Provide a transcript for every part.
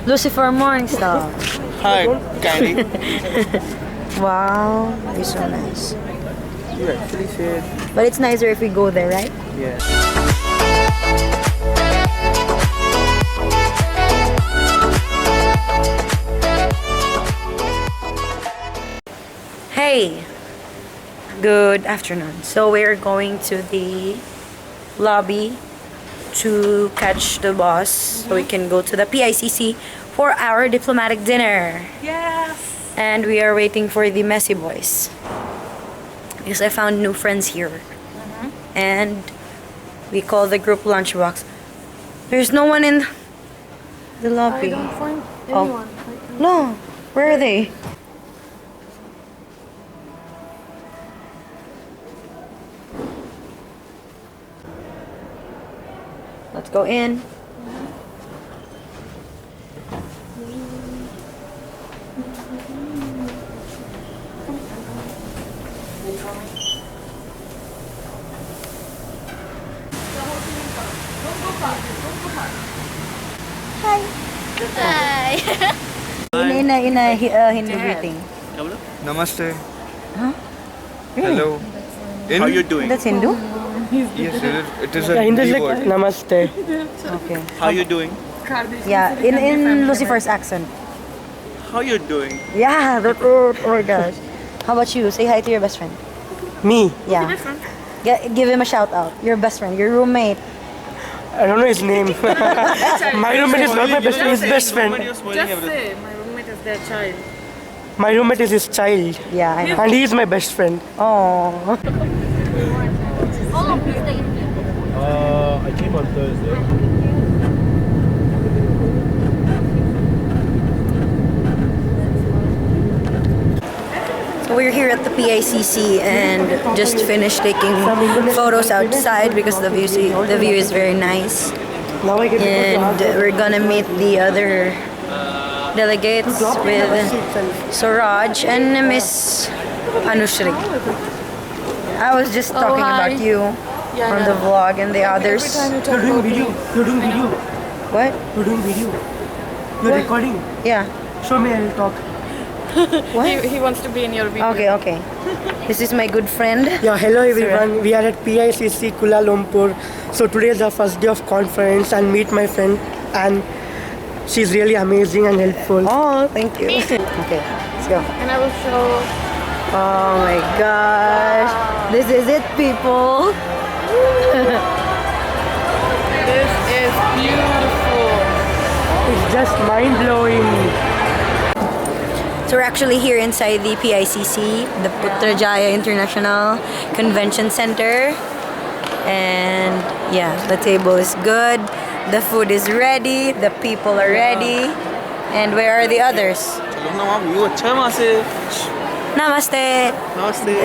Lucifer Morningstar. Hi, Kylie. Wow, you're so nice. You actually said But it's nicer if we go there, right? yeah. Hey, good afternoon. So we're going to the lobby to catch the bus so we can go to the PICC for our diplomatic dinner. Yes. And we are waiting for the messy boys because I found new friends here. And we call the group lunchbox. There's no one in the lobby. I don't find Oh. anyone. No, where are they? Let's go in. Hi. In a Hindu greeting. Namaste. Huh? Really? Hello. How you doing? That's Hindu? Yes, it is a Hindu Hindi like word. namaste. Okay. How you doing? Yeah, in Lucifer's accent. How you doing? Yeah, that's it. Oh my gosh. How about you? Say hi to your best friend. Me, Yeah. Give him a shout out. Your best friend, your roommate. I don't know his name. My roommate is not my best friend, his best friend. Just say my roommate is their child. My roommate is his child. Yeah, I know. And he is my best friend. Oh. I came on Thursday. So we're here at the PICC and just finished taking photos outside because the view is very nice. Now I get And we're gonna meet the other delegates with Suraj and Miss Anushri. I was just talking hi. about you Yeah, on the vlog and the others. Every time you talk You're doing about video. You're doing video. What? You're doing video. You're recording. Yeah. Show me, I'll talk. What? he wants to be in your video. Okay, okay. This is my good friend. Yeah, hello everyone. We are at PICC Kuala Lumpur. So today is the first day of conference and meet my friend, and she's really amazing and helpful. Oh, thank you. Okay, let's go. And I will show. Oh my gosh. This is it, people. This is beautiful. It's just mind blowing. So we're actually here inside the PICC, the Putrajaya International Convention Center. And yeah, the table is good. The food is ready. The people are ready. And where are the others? Namaste. Namaste.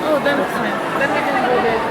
Oh, then it's fine. Then we can go there.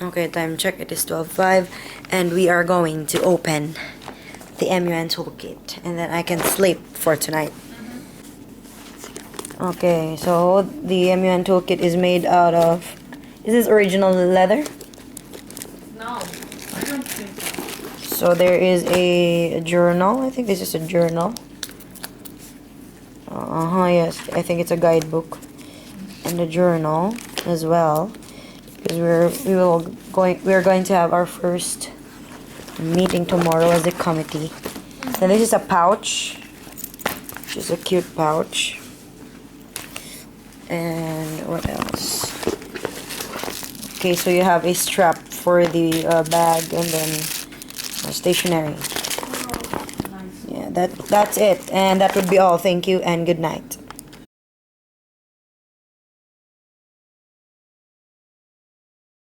Okay, time check. It is 12:05 and we are going to open the MUN toolkit and then I can sleep for tonight. Okay, so the MUN toolkit is made out of, is this original leather? No. So there is a journal. I think this is a journal. Yes, I think it's a guidebook and a journal as well, because we're going to have our first meeting tomorrow as a committee. And this is a pouch, which is a cute pouch. And what else? Okay, so you have a strap for the bag, and then stationery. Yeah, that's it, and that would be all. Thank you and good night.